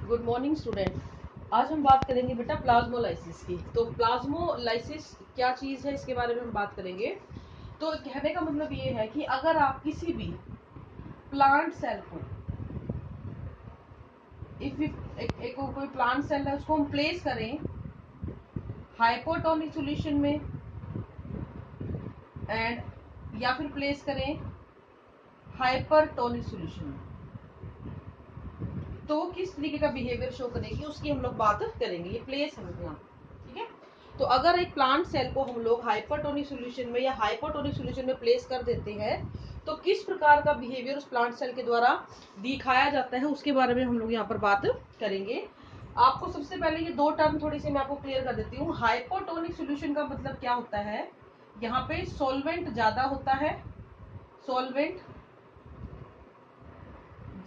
Good morning student. आज हम बात करेंगे बेटा प्लाज्मोलाइसिस की। तो प्लाज्मोलाइसिस क्या चीज है इसके बारे में हम बात करेंगे। तो कहने का मतलब ये है कि अगर आप किसी भी प्लांट सेल को एक कोई प्लांट सेल है उसको हम प्लेस करें हाइपोटोनिक सॉल्यूशन में एंड या फिर प्लेस करें हाइपरटोनिक सॉल्यूशन में, तो किस तरीके का बिहेवियर शो करेगी उसकी हम लोग बात करेंगे। ये प्लेस है यहाँ, ठीक है। तो अगर एक प्लांट सेल को हम लोग हाइपरटोनिक सॉल्यूशन में या हाइपोटोनिक सॉल्यूशन में प्लेस कर देते हैं तो किस प्रकार का बिहेवियर उस प्लांट सेल के द्वारा दिखाया जाता है उसके बारे में हम लोग यहाँ पर बात करेंगे। आपको सबसे पहले ये दो टर्म थोड़ी सी मैं आपको क्लियर कर देती हूँ। हाइपोटोनिक सॉल्यूशन का मतलब क्या होता है, यहाँ पे सॉल्वेंट ज्यादा होता है, सॉल्वेंट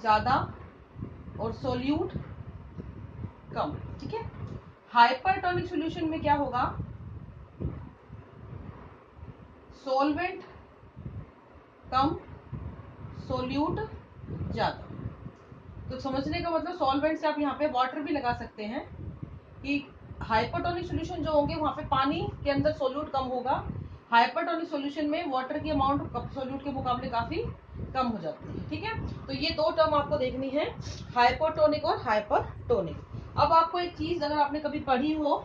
ज्यादा और सोल्यूट कम, ठीक है। हाइपरटोनिक सॉल्यूशन में क्या होगा, सॉल्वेंट कम सोल्यूट ज्यादा। तो समझने का मतलब सॉल्वेंट से आप यहाँ पे वाटर भी लगा सकते हैं कि हाइपरटोनिक सॉल्यूशन जो होंगे वहां पे पानी के अंदर सोल्यूट कम होगा, हाइपरटोनिक सॉल्यूशन में वाटर की अमाउंट सोल्यूट के मुकाबले काफी कम हो जाती है, ठीक है। तो ये दो टर्म आपको देखनी है, हाइपोटोनिक और हाइपरटोनिक। अब आपको एक चीज अगर आपने कभी पढ़ी हो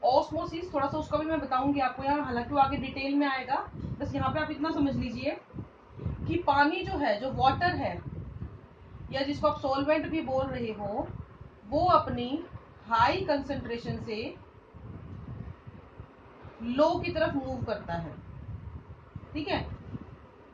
ऑस्मोसिस, थोड़ा सा उसका भी मैं बताऊंगी आपको यहाँ, हालांकि वो आगे डिटेल में आएगा। बस यहाँ पे आप इतना समझ लीजिए कि पानी जो है, जो वाटर है या जिसको आप सॉल्वेंट भी बोल रहे हो, वो अपनी हाई कंसंट्रेशन से लो की तरफ मूव करता है, ठीक है।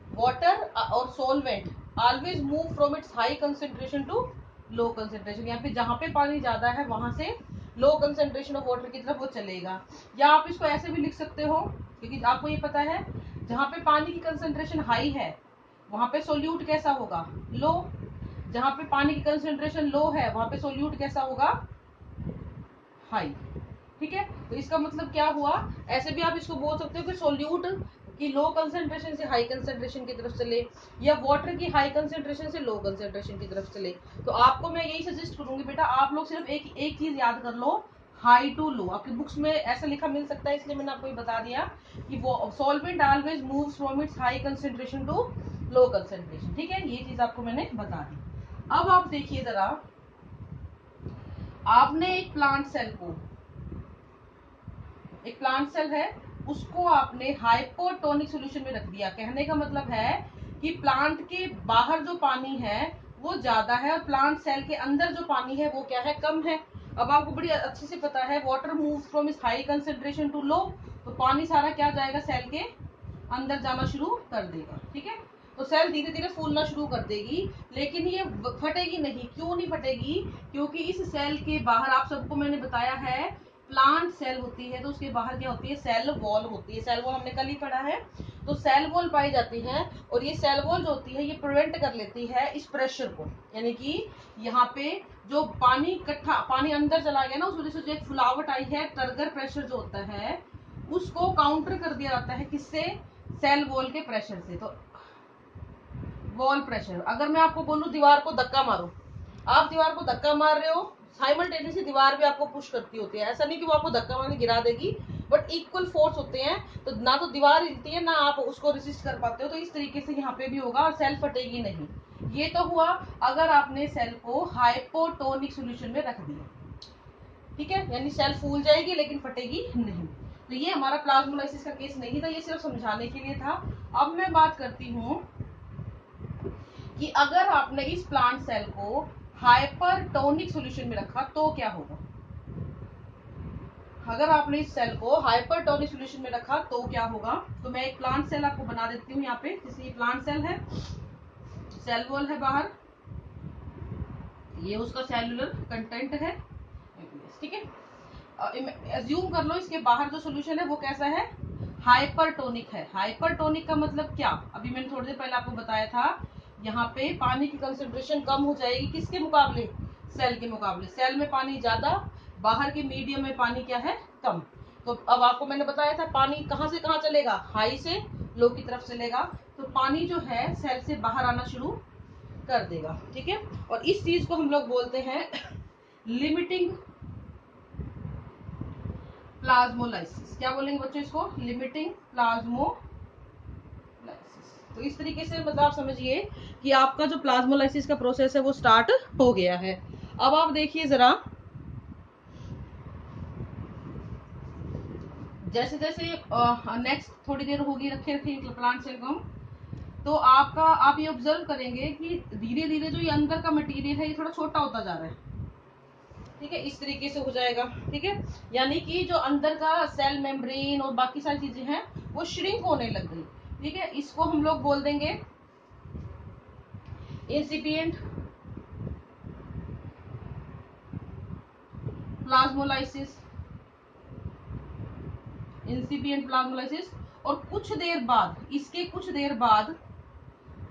वाटर और solvent always move from its high concentration to low concentration. यहाँ पे जहां पे पानी ज्यादा है वहां से लो कंसंट्रेशन ऑफ वाटर की तरफ वो चलेगा। या आप इसको ऐसे भी लिख सकते हो, क्योंकि आपको ये पता है जहां पे पानी की कंसंट्रेशन हाई है वहां पे सोल्यूट कैसा होगा, लो। जहां पे पानी की कंसंट्रेशन लो है वहां पे सोल्यूट कैसा होगा, हाई, ठीक है। तो इसका मतलब क्या हुआ, ऐसे भी आप इसको बोल सकते हो कि सोल्यूट की लो कंसंट्रेशन से हाई कंसंट्रेशन की तरफ चले या वाटर की हाई कंसंट्रेशन से लो कंसंट्रेशन की तरफ चले। तो आपको मैं यही सजेस्ट करूंगी बेटा, आप लोग सिर्फ एक चीज याद कर लो, हाई टू लो। आपकी बुक्स में ऐसा लिखा मिल सकता है, इसलिए मैंने आपको ये बता दिया कि वो solvent always moves from its high concentration to low concentration, ठीक है। ये चीज आपको मैंने बता दी। अब आप देखिए जरा, आपने एक प्लांट सेल है उसको आपने हाइपोटोनिक सॉल्यूशन में रख दिया। कहने का मतलब है कि प्लांट के बाहर जो पानी है वो ज्यादा है और प्लांट सेल के अंदर जो पानी है वो क्या है, कम है। अब आपको बड़ी अच्छे से पता है वाटर मूव फ्रॉम इस हाई कंसेंट्रेशन टू लो, तो पानी सारा क्या जाएगा, सेल के अंदर जाना शुरू कर देगा, ठीक है। तो सेल धीरे धीरे फूलना शुरू कर देगी, लेकिन ये फटेगी नहीं। क्यों नहीं फटेगी, क्योंकि इस सेल के बाहर, आप सबको मैंने बताया है प्लांट सेल होती है तो उसके बाहर क्या होती है, सेल वॉल होती है। सेल वॉल हमने कल ही पढ़ा है। तो सेल वॉल पाई जाती है और ये सेल वॉल जो होती है ये प्रिवेंट कर लेती है इस प्रेशर को, यानी कि यहाँ पे जो पानी इकट्ठा, पानी अंदर चला गया ना, उस वजह से जो एक फुलावट आई है, टर्गर प्रेशर जो होता है उसको काउंटर कर दिया जाता है, किससे, सेल वॉल के प्रेशर से। तो वॉल प्रेशर, अगर मैं आपको बोलूं दीवार को धक्का मारो, आप दीवार को धक्का मार रहे हो, साइमल्टेनियसली दीवार भी आपको पुश करती होती है। ऐसा नहीं कि वो आपको धक्का मार के गिरा देगी, बट इक्वल फोर्स होते हैं। तो ना तो दीवार हिलती है ना आप उसको रेसिस्ट कर पाते हो। तो इस तरीके से यहाँ पे भी होगा और सेल फटेगी नहीं। ये तो हुआ अगर आपने सेल को हाइपोटोनिक सॉल्यूशन में रख दिया, ठीक है, यानी सेल फूल जाएगी लेकिन फटेगी नहीं। तो ये हमारा प्लाज्मोलाइसिस का केस नहीं था, ये सिर्फ समझाने के लिए था। अब मैं बात करती हूँ कि अगर आपने इस प्लांट सेल को हाइपरटोनिक सॉल्यूशन में रखा तो क्या होगा। अगर आपने इस सेल को हाइपरटोनिक सॉल्यूशन में रखा तो क्या होगा। तो मैं एक प्लांट सेल आपको बना देती हूँ यहाँ पे। जैसे ये प्लांट सेल है, सेल वॉल है बाहर, ये उसका सेलुलर कंटेंट है, ठीक है। एज्यूम कर लो इसके बाहर जो सॉल्यूशन है वो कैसा है, हाइपरटोनिक है। हाइपरटोनिक का मतलब क्या, अभी मैंने थोड़ी देर पहले आपको बताया था, यहाँ पे पानी की कंसेंट्रेशन कम हो जाएगी, किसके मुकाबले, सेल के मुकाबले। सेल में पानी ज्यादा, बाहर के मीडियम में पानी क्या है, कम। तो अब आपको मैंने बताया था पानी कहाँ से कहाँ चलेगा, हाई से लो की तरफ चलेगा। तो पानी जो है सेल से बाहर आना शुरू कर देगा, ठीक है। और इस चीज को हम लोग बोलते हैं लिमिटिंग प्लाज्मोलाइसिस। क्या बोलेंगे बच्चों इसको? Limiting plasmolysis. तो इस तरीके से मतलब आप समझिए कि आपका जो प्लाज्मोलाइसिस का प्रोसेस है वो स्टार्ट हो गया है। अब आप देखिए जरा, जैसे जैसे नेक्स्ट थोड़ी देर होगी रखे रखे प्लांट सेल को हम, तो आपका आप ये ऑब्जर्व करेंगे कि धीरे धीरे जो ये अंदर का मटेरियल है ये थोड़ा छोटा होता जा रहा है, ठीक है। इस तरीके से हो जाएगा, ठीक है। यानी कि जो अंदर का सेल मेम्ब्रेन और बाकी सारी चीजें हैं वो श्रिंक होने लग गई, ठीक है। इसको हम लोग बोल देंगे इंसिपिएंट प्लाज्मोलाइसिस, इंसिपिएंट प्लाज्मोलाइसिस। और कुछ देर बाद, इसके कुछ देर बाद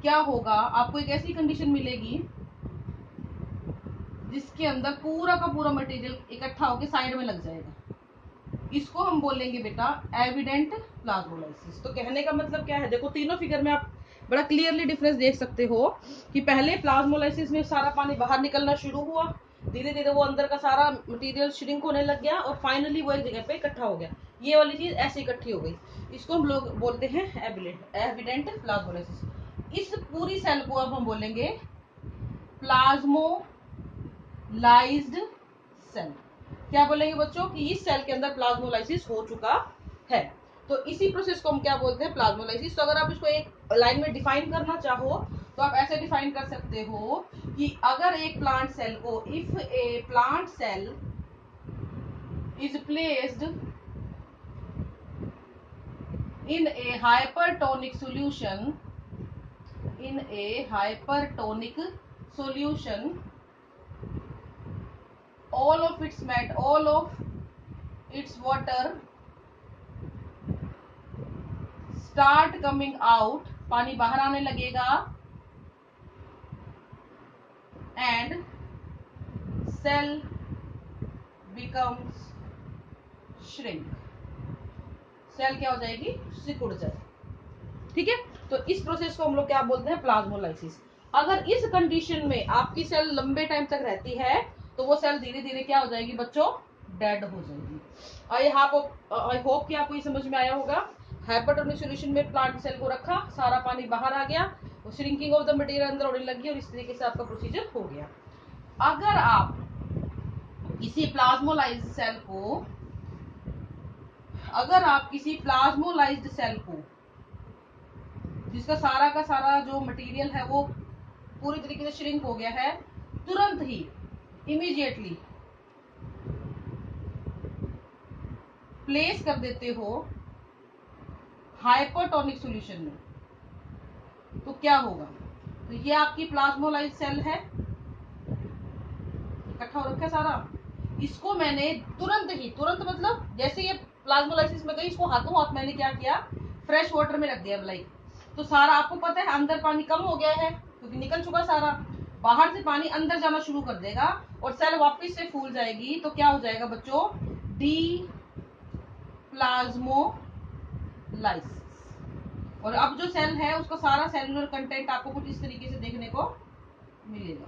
क्या होगा, आपको एक ऐसी कंडीशन मिलेगी जिसके अंदर पूरा का पूरा मटेरियल इकट्ठा होकर साइड में लग जाएगा। इसको हम बोलेंगे बेटा एविडेंट प्लाज्मोलाइसिस। तो कहने का मतलब क्या है, देखो तीनों फिगर में आप बड़ा क्लियरली डिफरेंस देख सकते हो कि पहले प्लाज्मोलाइसिस में सारा पानी बाहर निकलना शुरू हुआ, धीरे धीरे वो अंदर का सारा मटेरियल श्रिंक होने लग गया और फाइनली वो एक जगह पे इकट्ठा हो गया। ये वाली चीज ऐसे इकट्ठी हो गई, इसको हम लोग बोलते हैं एविडेंट प्लाज्मोलाइसिस। इस पूरी सेल को अब हम बोलेंगे प्लाज्मोलाइज्ड सेल। क्या बोलेंगे बच्चों कि इस सेल के अंदर प्लाज्मोलाइसिस हो चुका है। तो इसी प्रोसेस को हम क्या बोलते हैं? प्लाज्मोलाइसिस। तो अगर आप इसको एक लाइन में डिफाइन करना चाहो तो आप ऐसे डिफाइन कर सकते हो कि अगर एक प्लांट सेल को, if a plant cell is placed in a hypertonic solution, all of its water start coming out, पानी बाहर आने लगेगा, and cell becomes shrink, cell क्या हो जाएगी? सिकुड़ जाए, ठीक है। तो इस प्रोसेस को हम लोग क्या बोलते हैं? प्लाज्मोलाइसिस। अगर इस कंडीशन में आपकी सेल लंबे टाइम तक रहती है तो वो सेल धीरे धीरे क्या हो जाएगी बच्चों? डेड हो जाएगी। आई होप कि आपको ये समझ में आया होगा। हाइपरटोनिक सॉल्यूशन में प्लांट सेल को रखा, सारा पानी बाहर आ गया, वो श्रिंकिंग ऑफ द मटेरियल अंदर होने लगी और इस तरीके से आपका प्रोसीजर हो गया। अगर आप किसी प्लाज्मोलाइज्ड सेल को, जिसका सारा का सारा जो मटेरियल है वो पूरी तरीके से श्रिंक हो गया है, तुरंत ही इमीडिएटली प्लेस कर देते हो हाइपरटोनिक सॉल्यूशन में, तो क्या होगा? तो ये आपकी प्लाज्मोलाइज्ड सेल है, इकट्ठा हो रखा है सारा। इसको मैंने तुरंत मतलब जैसे ये प्लाज्मोलाइसिस में गई, इसको हाथों हाथ मैंने क्या किया? फ्रेश वाटर में रख दिया लाइक। तो सारा आपको पता है अंदर पानी कम हो गया है क्योंकि निकल चुका सारा, बाहर से पानी अंदर जाना शुरू कर देगा और सेल वापस से फूल जाएगी। तो क्या हो जाएगा बच्चों? D plasmolysis. और अब जो सेल है उसका सारा सेलुलर कंटेंट आपको कुछ इस तरीके से देखने को मिलेगा,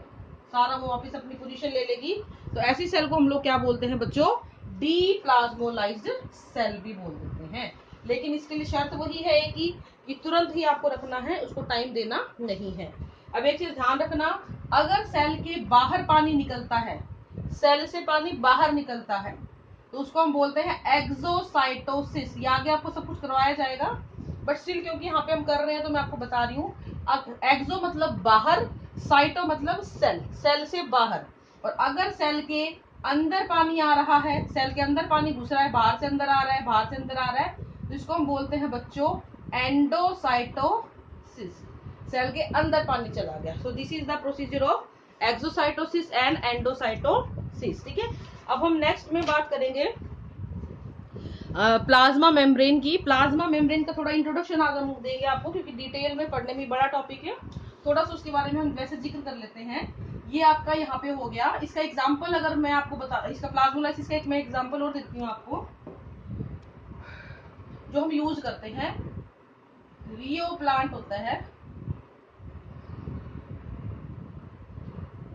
सारा वो वापस अपनी पोजीशन ले लेगी। तो ऐसी सेल को हम लोग क्या बोलते हैं बच्चों? डी प्लाज्मोलाइज्ड सेल भी बोल देते हैं। लेकिन इसके लिए शर्त वही है कि तुरंत ही आपको रखना है, उसको टाइम देना नहीं है। अब एक चीज ध्यान रखना, अगर सेल के बाहर पानी निकलता है, सेल से पानी बाहर निकलता है, तो उसको हम बोलते हैं एक्सोसाइटोसिस। ये आगे आपको सब कुछ करवाया जाएगा, बट स्टिल क्योंकि यहाँ पे हम कर रहे हैं तो मैं आपको बता रही हूँ। एक्सो मतलब बाहर, साइटो मतलब सेल, सेल से बाहर। और अगर सेल के अंदर पानी आ रहा है, सेल के अंदर पानी घुस रहा है, बाहर से अंदर आ रहा है, बाहर से अंदर आ रहा है, तो इसको हम बोलते हैं बच्चों एंडोसाइटोसिस। सेल के अंदर पानी चला गया। So this is the procedure of exocytosis and endocytosis, ठीक है। अब हम नेक्स्ट में बात करेंगे प्लाज्मा मेम्ब्रेन की। प्लाज्मा मेम्ब्रेन का थोड़ा इंट्रोडक्शन आगे देंगे आपको क्योंकि डिटेल में पढ़ने में बड़ा टॉपिक है, थोड़ा सा उसके बारे में हम वैसे जिक्र कर लेते हैं। ये आपका यहाँ पे हो गया। इसका एग्जांपल अगर मैं आपको बता, इसका प्लाज्मोलाइसिस का एक मैं एग्जांपल और देती हूँ आपको, जो हम यूज करते हैं। रियो प्लांट होता है,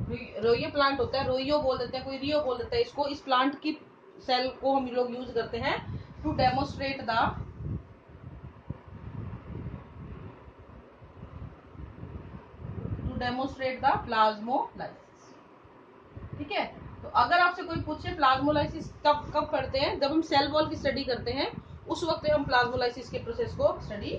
रोइयो प्लांट होता है, रोइयो बोल देते हैं, कोई रियो बोल देता है इसको। इस प्लांट की सेल को हम लोग यूज करते हैं टू डेमोस्ट्रेट द प्लाज्मोलाइसिस। ठीक है, तो अगर आपसे कोई पूछे प्लाज्मोलाइसिस कब कब करते हैं, जब हम सेल वॉल की स्टडी करते हैं उस वक्त हम प्लाज्मोलाइसिस के प्रोसेस को स्टडी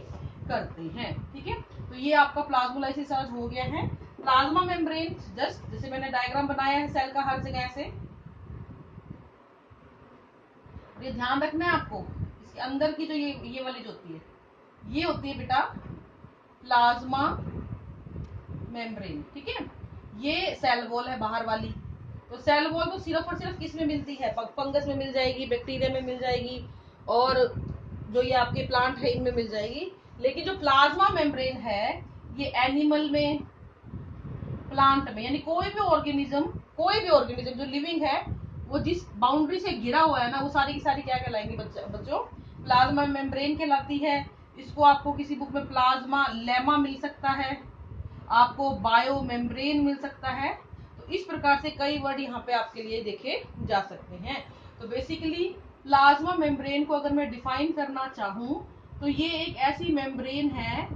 करते हैं। ठीक है, तो ये आपका प्लाज्मोलाइसिस आज हो गया है। प्लाज्मा मेम्ब्रेन, जस्ट जैसे मैंने डायग्राम बनाया है सेल का हर जगह ऐसे, ये ध्यान रखना है आपको, इसके अंदर की जो ये वाली जो होती है, ये होती है बेटा प्लाज्मा मेम्ब्रेन। ठीक है, ये सेल वॉल है बाहर वाली। तो सेल वॉल तो सिर्फ और सिर्फ किस में मिलती है, फंगस में मिल जाएगी, बैक्टीरिया में मिल जाएगी, और जो ये आपके प्लांट है इनमें मिल जाएगी। लेकिन जो प्लाज्मा मेम्ब्रेन है ये एनिमल में, प्लांट में, यानी कोई भी ऑर्गेनिज्म जो लिविंग है वो जिस बाउंड्री से घिरा हुआ है ना, वो सारी की सारी क्या कहलाएंगी बच्चों, प्लाज्मा मेम्ब्रेन कहलाती है। इसको आपको किसी बुक में प्लाज्मा लेमा मिल सकता है, आपको बायो मेम्ब्रेन मिल सकता है। तो इस प्रकार से कई वर्ड यहाँ पे आपके लिए देखे जा सकते हैं। तो बेसिकली प्लाज्मा मेम्ब्रेन को अगर मैं डिफाइन करना चाहूँ तो ये एक ऐसी मेम्ब्रेन है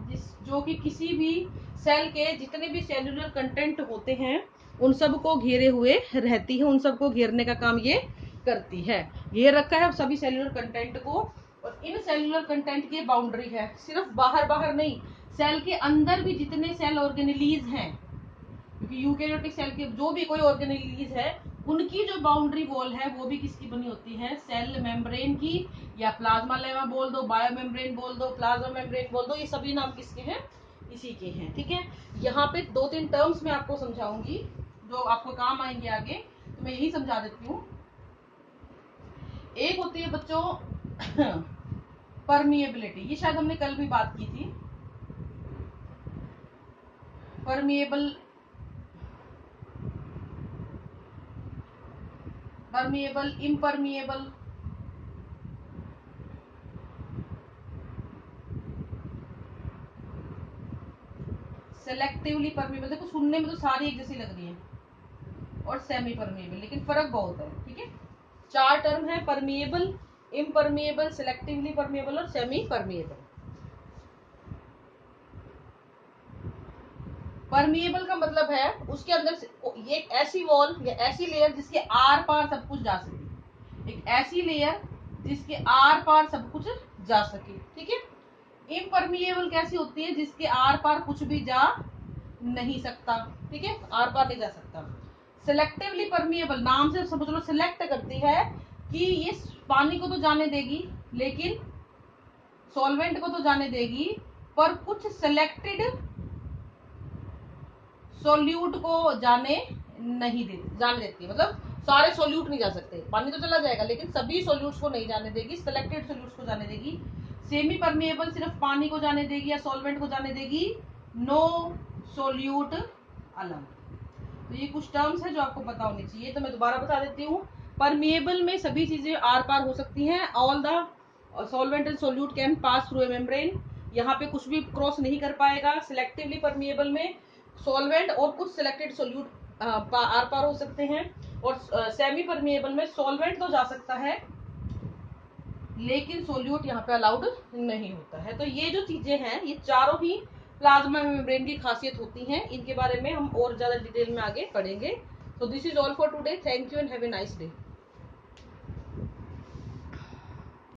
जो कि किसी भी सेल के जितने भी सेल्यूलर कंटेंट होते हैं उन सबको घेरे हुए रहती है, उन सबको घेरने का काम ये करती है। ये रखा है सभी सेल्यूलर कंटेंट को, और इन सेल्यूलर कंटेंट की बाउंड्री है, सिर्फ बाहर नहीं, सेल के अंदर भी जितने सेल ऑर्गेनेलीज हैं, क्योंकि यूकेरियोटिक सेल के जो भी कोई ऑर्गेनेलीज है उनकी जो बाउंड्री वॉल है वो भी किसकी बनी होती है, सेल मेम्ब्रेन की, या प्लाज्मा लेमा बोल दो, बायो मेम्ब्रेन बोल दो, प्लाज्मा मेम्ब्रेन बोल दो, ये सभी नाम किसके हैं, इसी के हैं। ठीक है, यहाँ पे 2-3 टर्म्स मैं आपको समझाऊंगी जो आपको काम आएंगे आगे, तो मैं यही समझा देती हूँ। एक होती है बच्चों परमिएबिलिटी, ये शायद हमने कल भी बात की थी। Permeable, impermeable, selectively permeable. देखो सुनने में तो सारी एक जैसी लग रही है, और सेमी परमिएबल, लेकिन फर्क बहुत है। ठीक है, 4 टर्म है, परमिएबल, इम्परमिएबल, सेलेक्टिवली परमिएबल और सेमी परमिएबल। परमिएबल का मतलब है उसके अंदर ये एक ऐसी वॉल या ऐसी लेयर जिसके आर पार सब कुछ जा सके, एक ऐसी लेयर जिसके आर पार सब कुछ जा सके। ठीक है, इम्परमिएबल कैसी होती है, जिसके आर पार कुछ भी जा नहीं सकता। ठीक है, आर पार नहीं जा सकता। सिलेक्टिवली परमिएबल, नाम से समझ लो सिलेक्ट करती है कि ये पानी को तो जाने देगी, लेकिन सॉल्वेंट को तो जाने देगी, पर कुछ सिलेक्टेड सोल्यूट को जाने देती है। मतलब सारे सोल्यूट नहीं जा सकते, पानी तो चला जाएगा लेकिन सभी सोल्यूट्स को नहीं जाने देगी, सिलेक्टेड सोल्यूट्स को जाने देगी। सेमी परमिएबल सिर्फ पानी को जाने देगी या सॉल्वेंट को जाने देगी, नो सोल्यूट अलम। तो ये कुछ टर्म्स है जो आपको पता होनी चाहिए, तो मैं दोबारा बता देती हूँ। परमिएबल में सभी चीजें आर पार हो सकती हैं, all the solvent and solute can pass through a membrane, यहाँ पे कुछ भी क्रॉस नहीं कर पाएगा। सिलेक्टिवली परमिएबल में सॉल्वेंट और कुछ सिलेक्टेड सोल्यूट आर पार हो सकते हैं, और सेमी परमिएबल में सॉल्वेंट तो जा सकता है लेकिन सोल्यूट यहाँ पे अलाउड नहीं होता है। तो ये जो चीजें हैं ये चारों ही प्लाज्मा मेम्ब्रेन की खासियत होती हैं, इनके बारे में हम और ज्यादा डिटेल में आगे पढ़ेंगे। So this is all for today. Thank you and have a nice day.